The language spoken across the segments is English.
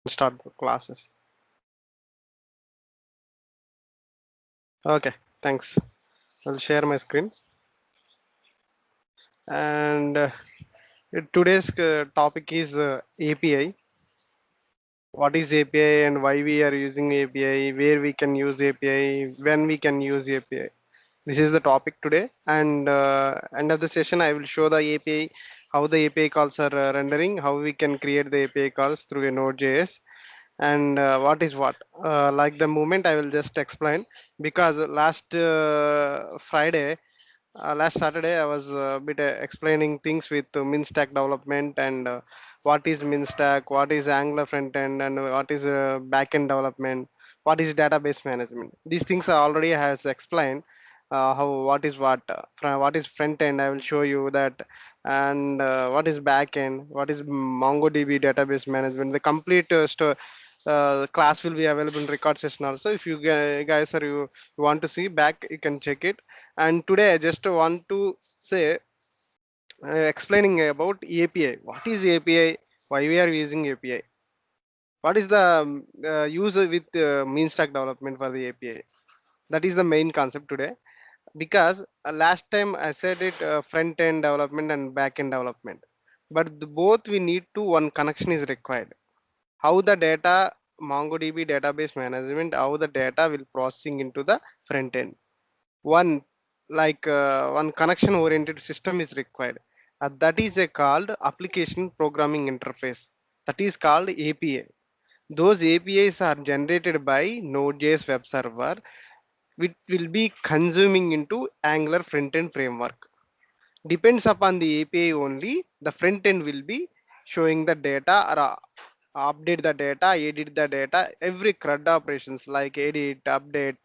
Start the classes. Okay, thanks. I'll share my screen. And today's topic is API. What is API and why we are using API, where we can use API, when we can use API. This is the topic today. And end of the session, I will show the API, how the API calls are rendering, how we can create the API calls through a Node.js, and what is what. Like the moment, I will just explain because last Saturday, I was a bit explaining things with MinStack development and what is MinStack, what is Angular front end, and what is backend development, what is database management. These things I already has explained. How what is what what is front end, I will show you that, and what is backend, what is MongoDB database management. The complete class will be available in record session also. If you guys are you want to see back, you can check it. And today I just want to say, explaining about API. What is API? Why we are using API? What is the use with mean stack development for the API? That is the main concept today. Because last time I said it, front end development and back end development. But both we need to one connection is required. How the data MongoDB database management, how the data will processing into the front end. One connection oriented system is required. That is a called application programming interface. That is called API. Those APIs are generated by Node.js web server, which will be consuming into Angular front-end framework. Depends upon the API only, the front end will be showing the data or update the data, edit the data, every CRUD operations like edit, update,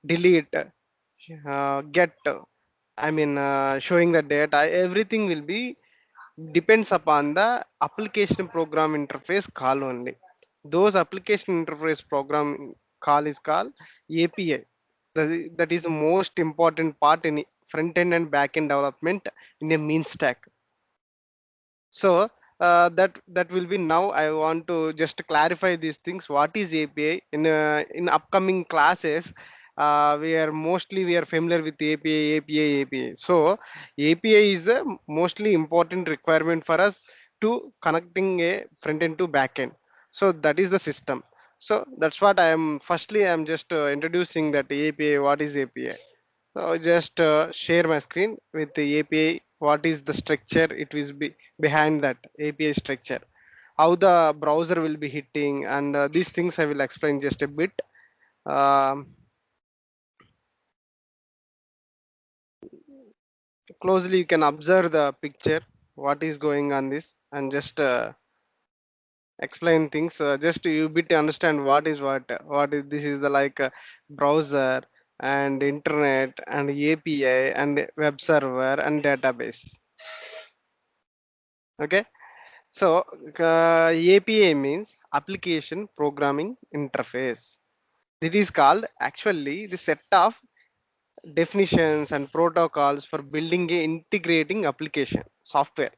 delete, get, showing the data, everything will be depends upon the application program interface call only. Those application interface program call is called API. That is the most important part in front end and back end development in a mean stack. So that will be now. I want to just clarify these things. What is API in upcoming classes? We are familiar with API. So API is the mostly important requirement for us to connecting a front end to back end. So that is the system. So that's what I am. Firstly, I am just introducing that API. What is API? So just share my screen with the API. What is the structure? It will be behind that API structure. How the browser will be hitting, and these things I will explain just a bit. Um, Closely, you can observe the picture. What is going on this, and just explain things. Just you bit understand what is what. What is this? Is the like browser and internet and API and web server and database. Okay. So, API means application programming interface. It is called actually the set of definitions and protocols for building a integrating application software.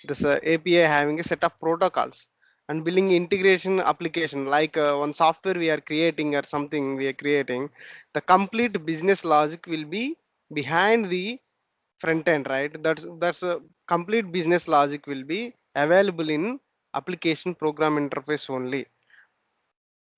This API having a set of protocols and building integration application like one software we are creating or something we are creating. The complete business logic will be behind the front end, right? That's a complete business logic will be available in application program interface only.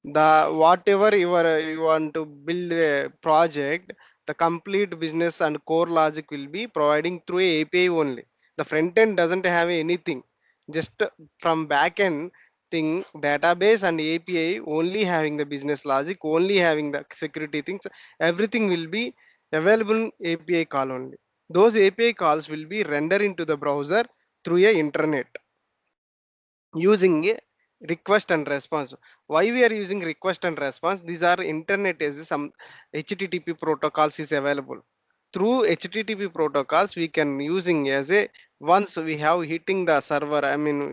The whatever you want to build a project, the complete business and core logic will be providing through a API only. The front end doesn't have anything, just from back end thing, database and API only having the business logic, only having the security things. Everything will be available in API call only. Those API calls will be rendered into the browser through a internet using a request and response. Why we are using request and response? These are internet as some HTTP protocols is available. Through HTTP protocols we can using as a, once we have hitting the server,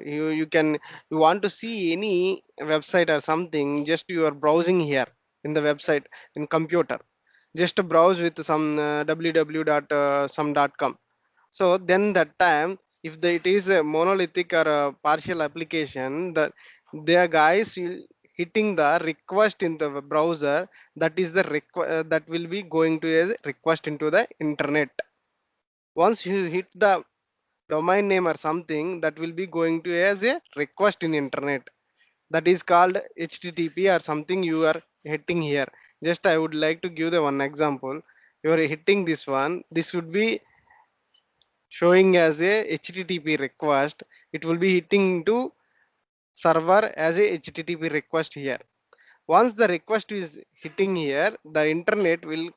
you can, you want to see any website or something, just you are browsing here in the website in computer, just to browse with some www.some.com. So then that time, if it is a monolithic or a partial application, The guys will hitting the request in the browser, that is the that will be going to a request into the internet. Once you hit the domain name or something, that will be going to as a request in internet, that is called http or something you are hitting here. Just I would like to give the one example. You are hitting this one, this would be showing as a http request. It will be hitting to server as a http request here. Once the request is hitting here, the internet will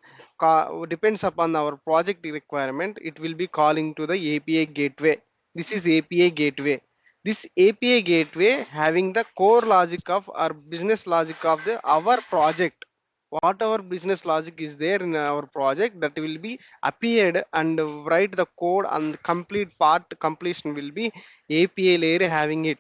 depends upon our project requirement, it will be calling to the API gateway. This is API gateway. This API gateway having the core logic of our business logic of the our project. Whatever business logic is there in our project, that will be appeared and write the code, and complete part completion will be API layer having it.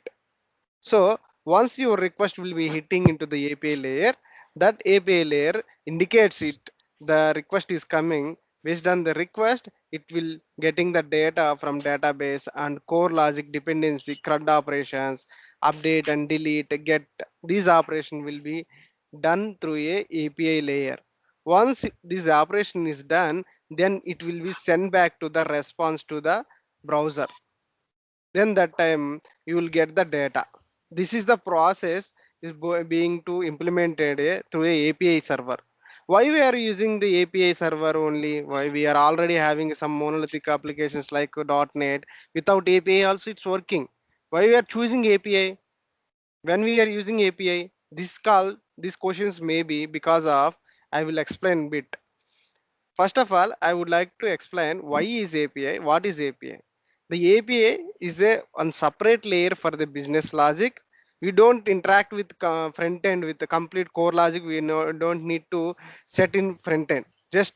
So once your request will be hitting into the API layer, that API layer indicates it, the request is coming. Based on the request, it will getting the data from database and core logic dependency, CRUD operations, update and delete, get. These operation will be done through a API layer. Once this operation is done, then it will be sent back to the response to the browser. Then that time you will get the data. This is the process is being to implemented through a API server. Why we are using the API server only? Why we are already having some monolithic applications like .NET? Without API also it's working. Why we are choosing API? When we are using API, these questions may be because of, I will explain bit. First of all, I would like to explain why is API, what is API. The API is a one separate layer for the business logic. We don't interact with front end with the complete core logic. We don't need to set in front end. Just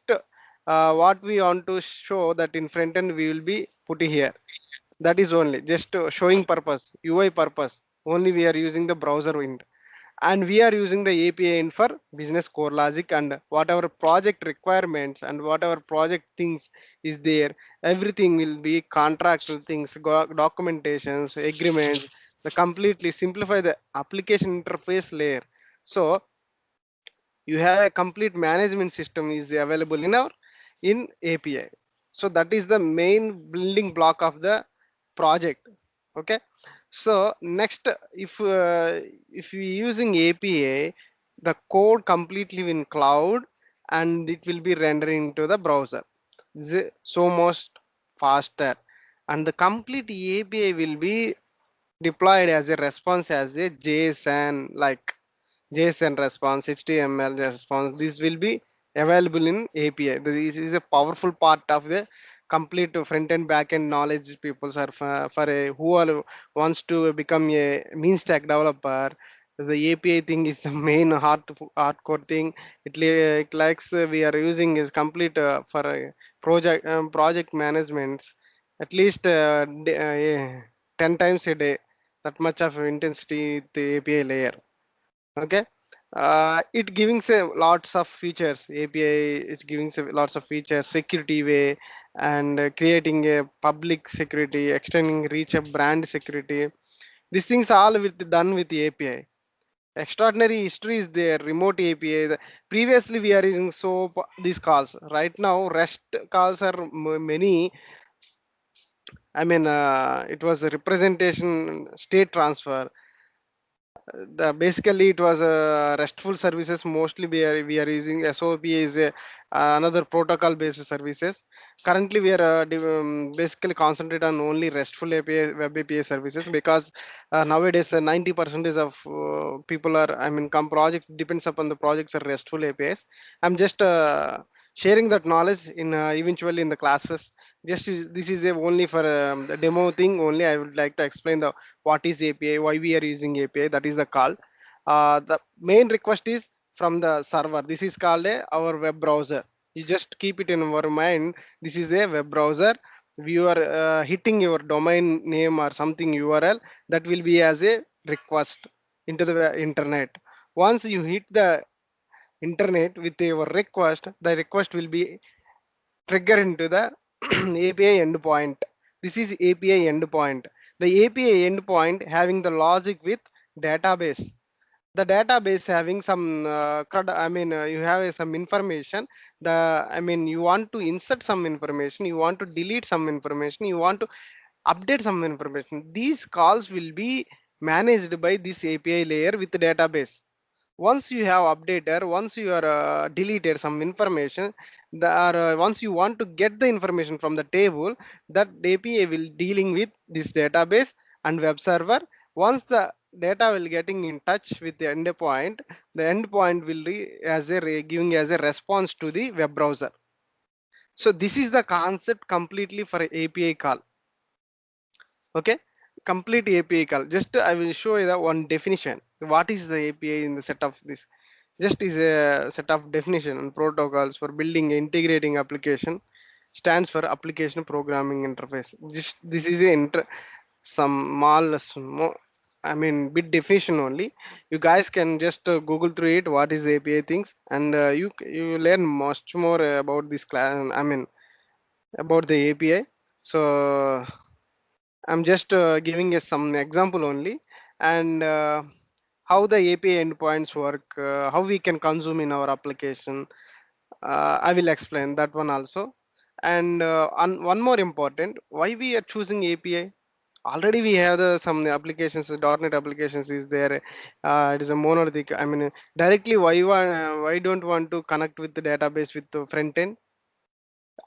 what we want to show that in front end we will be putting here. That is only just showing purpose, UI purpose. Only we are using the browser window, and we are using the API in for business core logic, and whatever project requirements and whatever project things is there, everything will be contractual things, documentations, agreements, the completely simplify the application interface layer. So you have a complete management system is available in our in API. So that is the main building block of the project. Okay. So next, if we using API, the code completely in cloud, and it will be rendering to the browser. So most faster, and the complete API will be deployed as a response as a JSON, like JSON response, HTML response. This will be available in API. This is a powerful part of the complete front end back end knowledge people are for a who are wants to become a mean stack developer. The API thing is the main hardcore thing. It likes we are using is complete for project management at least 10 times a day. That much of intensity the API layer. Okay. It giving say lots of features. API is giving say lots of features, security way, and creating a public security, extending reach of brand security. These things all with done with the API. Extraordinary history is there, remote API. Previously we are using SOAP, these calls. Right now REST calls are many. I mean, it was a representation state transfer. The basically it was restful services. Mostly we are using SOAP is a, another protocol based services. Currently we are basically concentrate on only restful API, web API services, because nowadays 90% of people are, I mean, come project depends upon the projects are restful APIs. I'm just sharing that knowledge in eventually in the classes. This is a only for the demo thing only. I would like to explain the what is API, why we are using API. That is the call. The main request is from the server. This is called our web browser. You just keep it in our mind. This is a web browser. You are hitting your domain name or something URL, that will be as a request into the internet. Once you hit the internet with your request, the request will be trigger into the API endpoint. This is API endpoint. The API endpoint having the logic with database. The database having some you have some information. You want to insert some information, you want to delete some information, you want to update some information. These calls will be managed by this API layer with the database. Once you have updated, once you are deleted some information, once you want to get the information from the table, that API will dealing with this database and web server. Once the data will getting in touch with the endpoint, the endpoint will giving as a response to the web browser. So this is the concept completely for API call. Okay, complete API call. Just I will show you the one definition. What is the API in the set of this? Just is a set of definition and protocols for building integrating application. Stands for application programming interface. Just this is a some bit definition only. You guys can just Google through it. What is API things, and you learn much more about this class. About the API. So I'm just giving you some example only, and how the API endpoints work, how we can consume in our application. I will explain that one also. And one more important, why we are choosing API. Already we have some applications, .NET applications is there. It is a monolithic. Directly why don't want to connect with the database with the front end?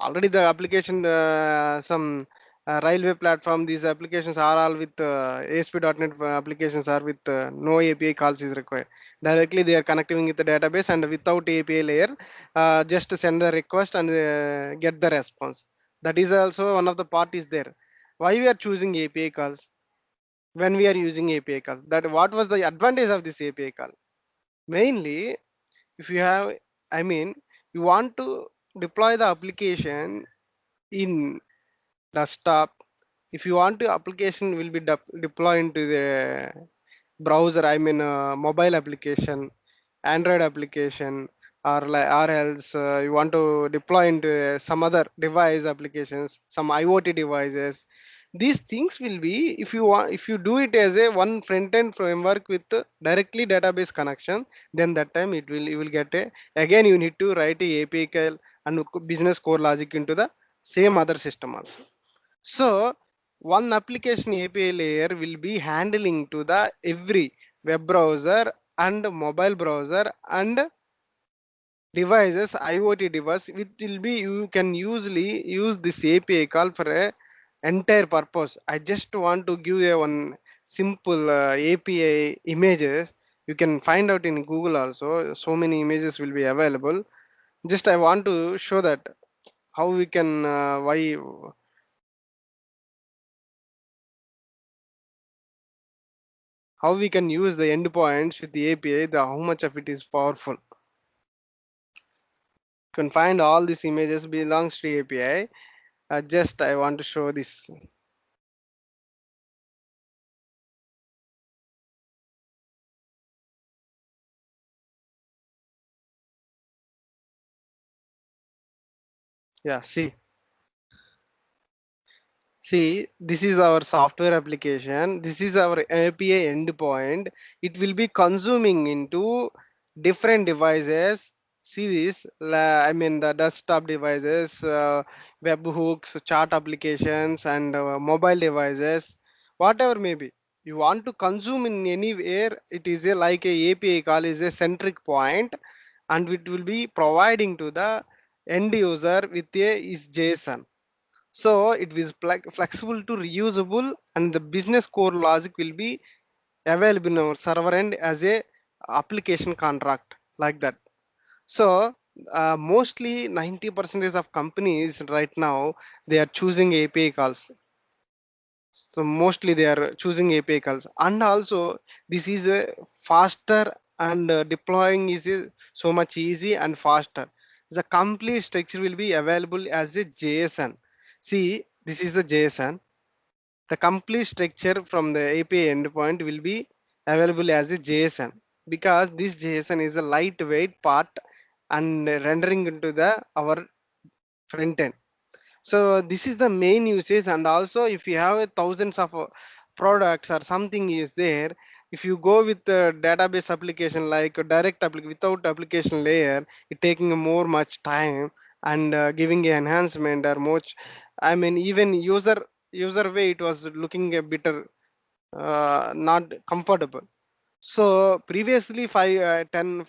Already the application some railway platform, these applications are all with ASP.NET applications are with no API calls is required. Directly they are connecting with the database, and without API layer, just send the request and get the response. That is also one of the part is there. Why we are choosing API calls when we are using API call? That what was the advantage of this API call? Mainly, if you have, I mean, you want to deploy the application in desktop. If you want to application will be deployed into the browser, mobile application, Android application, or else you want to deploy into some other device applications, some IoT devices. These things will be, if you want, if you do it as a one front end framework with directly database connection, then that time it will, you will get a, again you need to write a API call and business core logic into the same other system also. So one application API layer will be handling to the every web browser and mobile browser and devices, IoT device, which will be, you can usually use this API call for a entire purpose. I just want to give you one simple API images. You can find out in Google also. So many images will be available. Just I want to show that how we can why how we can use the endpoints with the API, how much of it is powerful. You can find all these images belongs to API. Just I want to show this. Yeah, see, this is our software application. This is our API endpoint. It will be consuming into different devices. See this, the desktop devices, webhooks, chat applications, and mobile devices, whatever may be. You want to consume in anywhere, it is a like a API call is a centric point, and it will be providing to the end user with a is JSON. So it is flexible to reusable, and the business core logic will be available in our server end as a application contract like that. So mostly 90% of companies right now, they are choosing API calls. So mostly they are choosing API calls, and also this is a faster, and deploying is so much easy and faster. The complete structure will be available as a JSON. See, this is the JSON. The complete structure from the API endpoint will be available as a JSON, because this JSON is a lightweight part and rendering into the our front end. So this is the main usage. And also if you have thousands of products or something is there, If you go with the database application like a direct without application layer, it taking a more much time and giving a enhancement or much. I mean, even user way it was looking a bit not comfortable. So previously, 10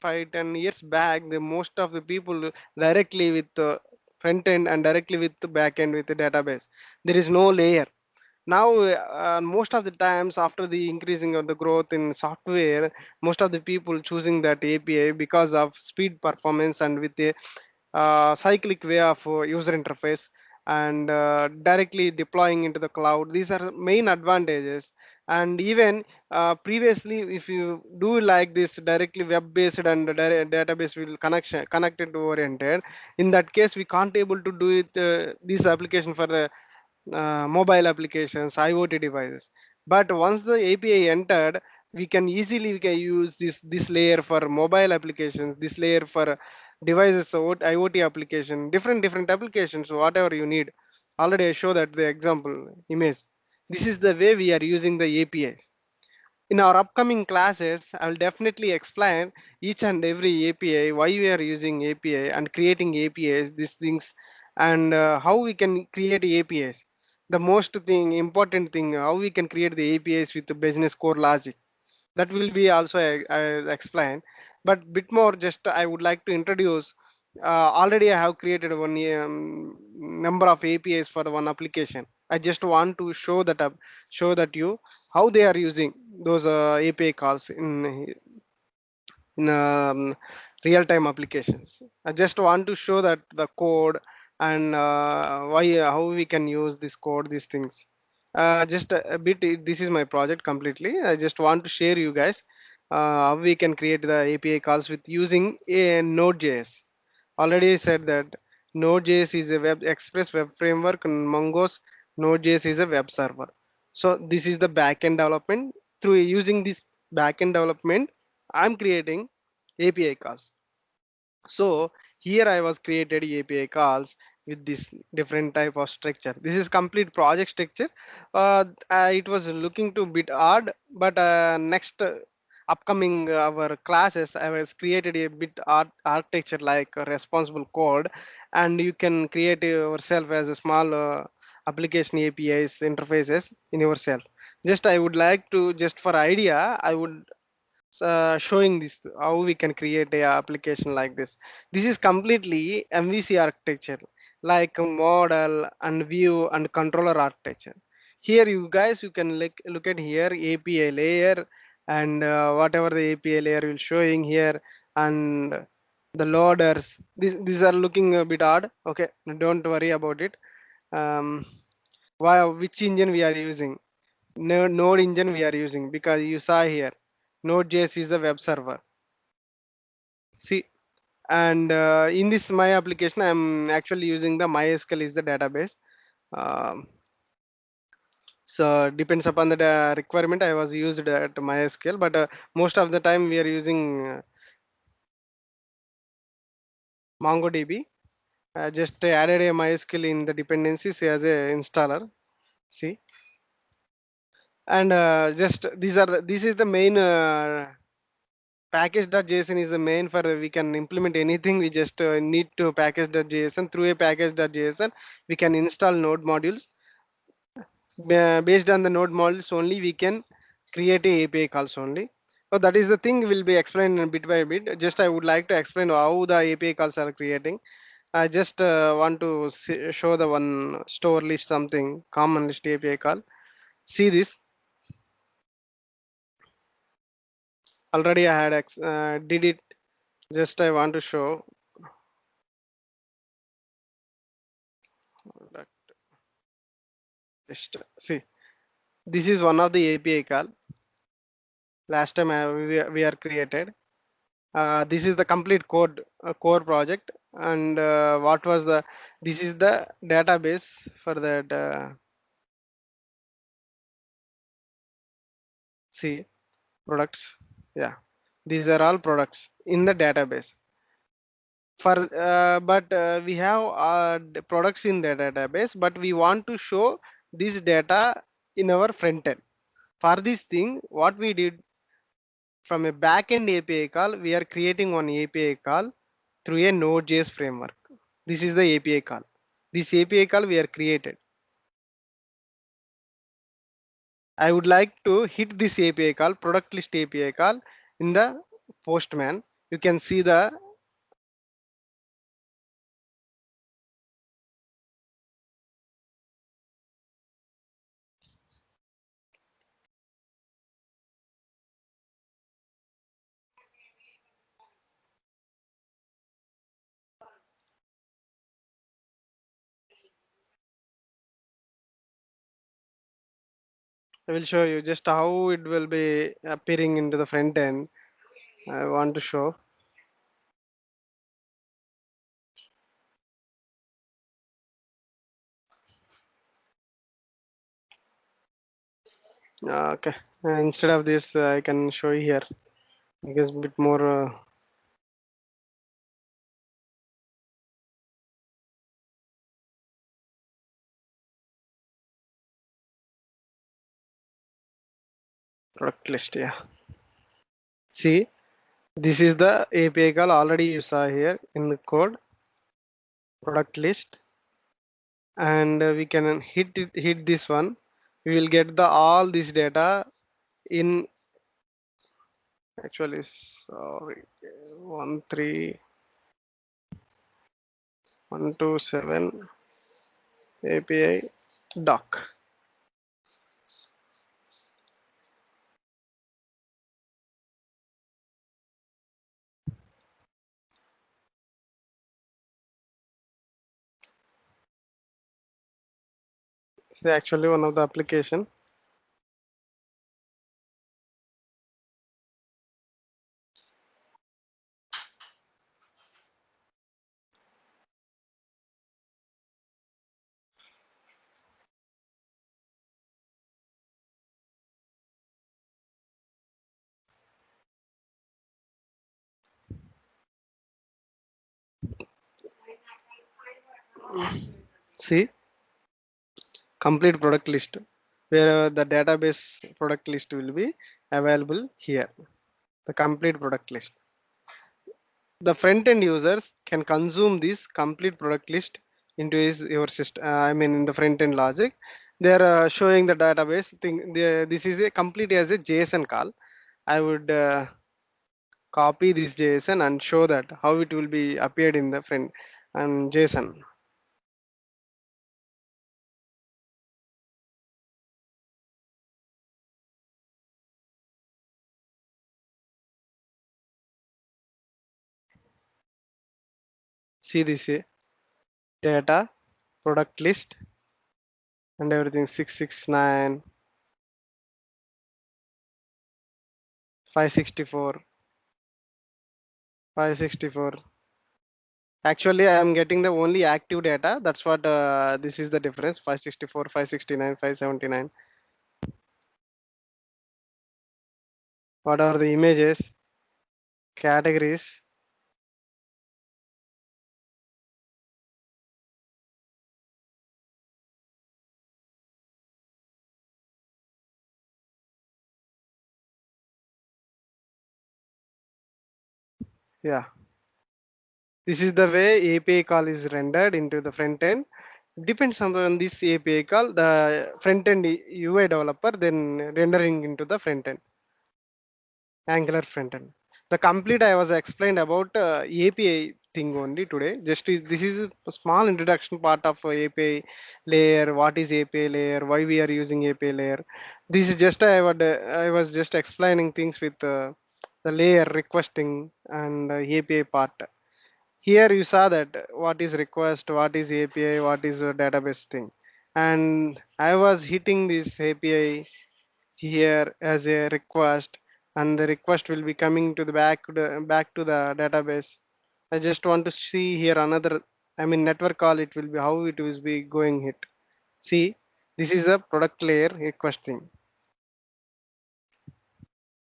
years back, the most of the people directly with the front end and directly with the back end with the database. There is no layer. Now, most of the times after the increasing of the growth in software, most of the people choosing that API because of speed performance and with the cyclic way of user interface and directly deploying into the cloud. These are main advantages. And even previously, if you do like this directly web based and database will connection connected to oriented, in that case we can't able to do it this application for the mobile applications, IoT devices. But once the API entered, we can use this layer for mobile applications, this layer for devices, so IoT application, different applications, whatever you need. Already I show that the example image. This is the way we are using the APIs. In our upcoming classes, I will definitely explain each and every API, why we are using API and creating APIs, these things, and how we can create APIs. The most thing, important thing, how we can create the APIs with the business core logic. That will be also explained. But bit more, just I would like to introduce. Already, I have created one number of APIs for one application. I just want to show that you how they are using those API calls in real-time applications. I just want to show that the code and why how we can use this code, these things. Just a bit. This is my project completely. I just want to share you guys how we can create the API calls with using a Node.js. Already said that Node.js is a web express web framework and Mongo's Node.js is a web server. So this is the backend development. Through using this backend development, I'm creating API calls. So here I was created API calls with this different type of structure. This is complete project structure. It was looking to bit odd, but next upcoming our classes, I was created a bit architecture like a responsible code, and you can create yourself as a small application APIs interfaces in yourself. Just I would like to just for idea, I would showing this how we can create a application like this. This is completely MVC architecture, like a model and view and controller architecture. Here you guys you can look at here API layer and whatever the API layer will showing here and the loaders. These are looking a bit odd. Okay, don't worry about it. Um, why which engine we are using? Node engine we are using because you saw here Node.js is a web server. See, and in this my application, I'm actually using the MySQL is the database. Um, so depends upon the requirement. I was used at MySQL, but most of the time we are using MongoDB. Just added a MySQL in the dependencies as a installer. See, and just this is the main package.json is the main for we can implement anything. We just need to package.json. Through a package.json we can install node modules. Based on the node modules only we can create a API calls only. So that is the thing will be explained bit by bit. Just I would like to explain how the API calls are creating. I just want to show the one store list, something common list API call. See this. Already I had did it. Just I want to show that. Just see, this is one of the API call. Last time we are created. This is the complete core project, and what was the? This is the database for that. See products. Yeah, these are all products in the database. For but we have products in the database, but we want to show this data in our front end. For this thing, what we did? From a backend API call, we are creating one API call through a Node.js framework. This is the API call. This API call we are created. I would like to hit this API call, product list API call in the Postman. You can see the I will show you just how it will be appearing into the front end. I want to show. Okay. Instead of this, I can show you here because bit more. Product list, yeah. See, this is the API call already you saw here in the code. Product list, and we can hit this one. We will get the all this data in actually sorry 13127 API doc. It's actually one of the application. See, complete product list where the database product list will be available here. The complete product list. The front end users can consume this complete product list into your system. I mean, in the front end logic, they are showing the database thing. This is a complete as a JSON call. I would copy this JSON and show that how it will be appeared in the front and JSON. See this data product list and everything 669 564 564. Actually, I am getting the only active data. That's what this is the difference. 564, 569, 579. What are the images, categories? Yeah, this is the way API call is rendered into the front end. Depends on this API call, the front end UI developer then rendering into the front end. Angular front end. The complete I was explained about API thing only today. This is a small introduction part of API layer. What is API layer? Why we are using API layer? This is just I was just explaining things with the layer requesting and API part. Here you saw that what is request, what is API, what is a database thing, and I was hitting this API here as a request, and the request will be coming to the back to the database. I just want to see here another, I mean network call, it will be how it will be going hit. See, this is the product layer request thing.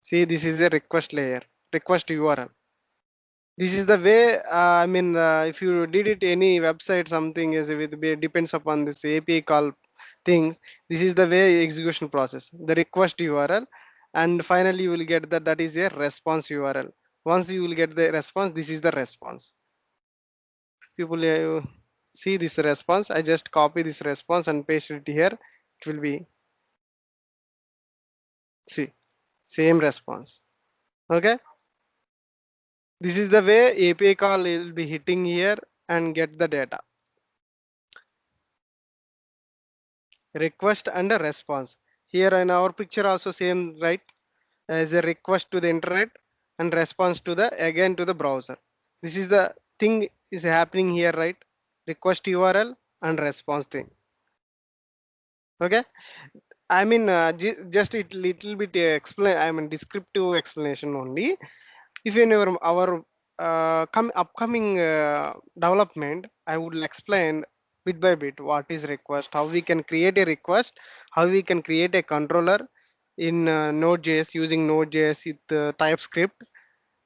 See, this is a request layer, request URL. This is the way, I mean, if you did it any website something is with depends upon this API call things. This is the way execution process, the request URL, and finally you will get that is a response URL. Once you will get the response, this is the response. People see this response. I just copy this response and paste it here. It will be, see, same response. Okay, this is the way API call will be hitting here and get the data. Request and a response. Here in our picture also same, right? As a request to the internet and response to the again to the browser. This is the thing is happening here, right? Request URL and response thing. Okay, I mean just it little bit explain, I mean descriptive explanation only. If in our upcoming development, I would explain bit by bit what is request, how we can create a request, how we can create a controller in Node.js using Node.js with TypeScript.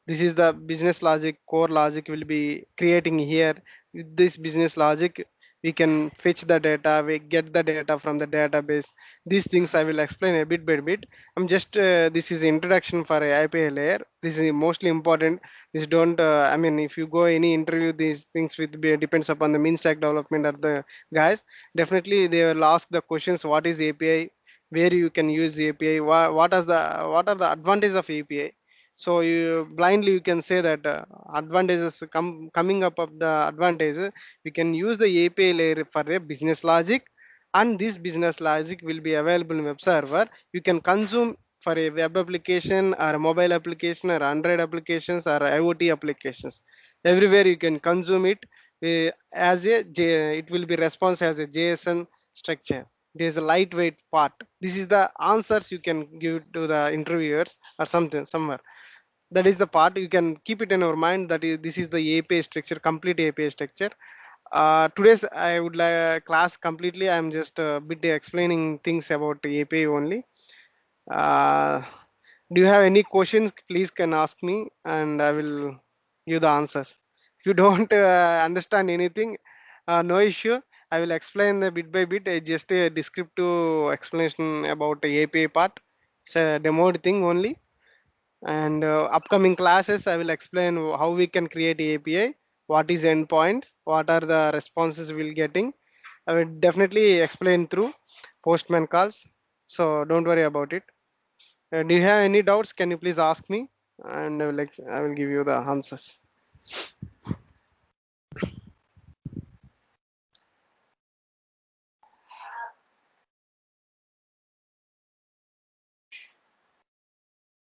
This is the business logic, core logic will be creating here. With this business logic, we can fetch the data, we get the data from the database. These things I will explain a bit by bit. I'm just this is introduction for a API layer. This is mostly important. This don't I mean if you go any interview, these things with depends upon the mean stack development of the guys. Definitely they will ask the questions, what is API, where you can use API, what are the advantages of API. So you blindly you can say that advantages coming up of the advantages, we can use the API layer for a business logic, and this business logic will be available in web server. You can consume for a web application or a mobile application or Android applications or IoT applications. Everywhere you can consume it as a it will be response as a JSON structure. It is a lightweight part. This is the answers you can give to the interviewers or something somewhere. That is the part you can keep it in your mind, that is this is the API structure, complete API structure. Today's I would like class completely, I'm just a bit explaining things about API only. uh, do you have any questions? Please can ask me and I will give the answers. If you don't understand anything, no issue, I will explain the bit by bit, just a descriptive explanation about the API part. It's a demo thing only. And upcoming classes I will explain how we can create API, what is endpoint, what are the responses we'll getting. I will definitely explain through postman calls, so don't worry about it. Do you have any doubts? Can you please ask me, and I will give you the answers.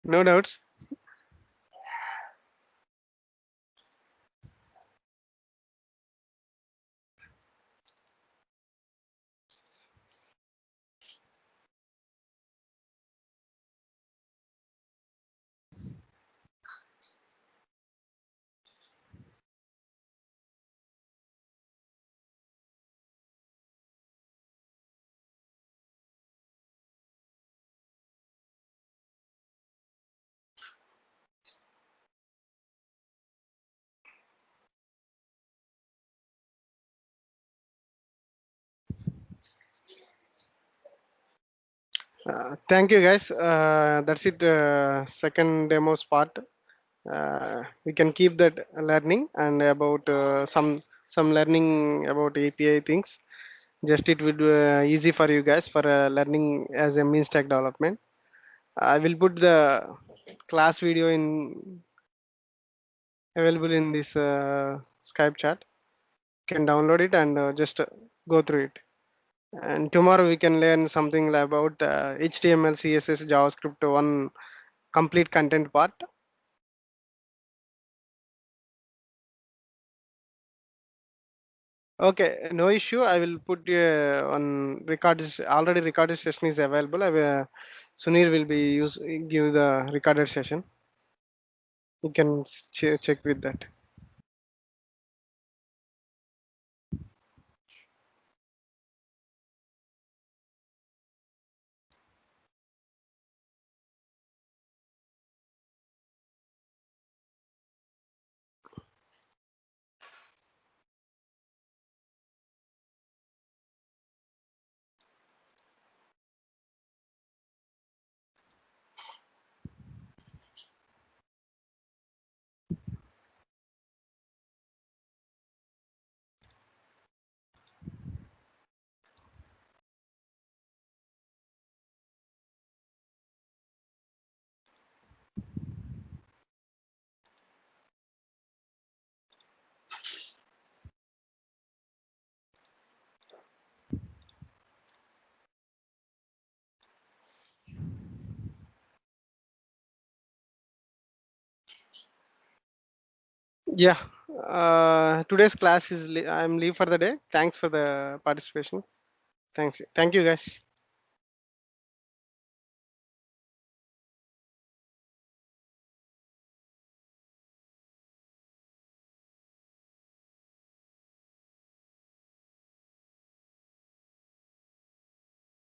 No doubts. Thank you guys. That's it. Second demos part. We can keep that learning and about some learning about API things. Just it will be easy for you guys for learning as a mean stack development. I will put the class video in available in this Skype chat. You can download it and just go through it. And tomorrow we can learn something about HTML, CSS, JavaScript, one complete content part. Okay, no issue. I will put on record. Already recorded session is available. Sunir will be give the recorded session. You can check with that. Yeah. Today's class is I'm leave for the day. Thanks for the participation. Thanks. Thank you, guys.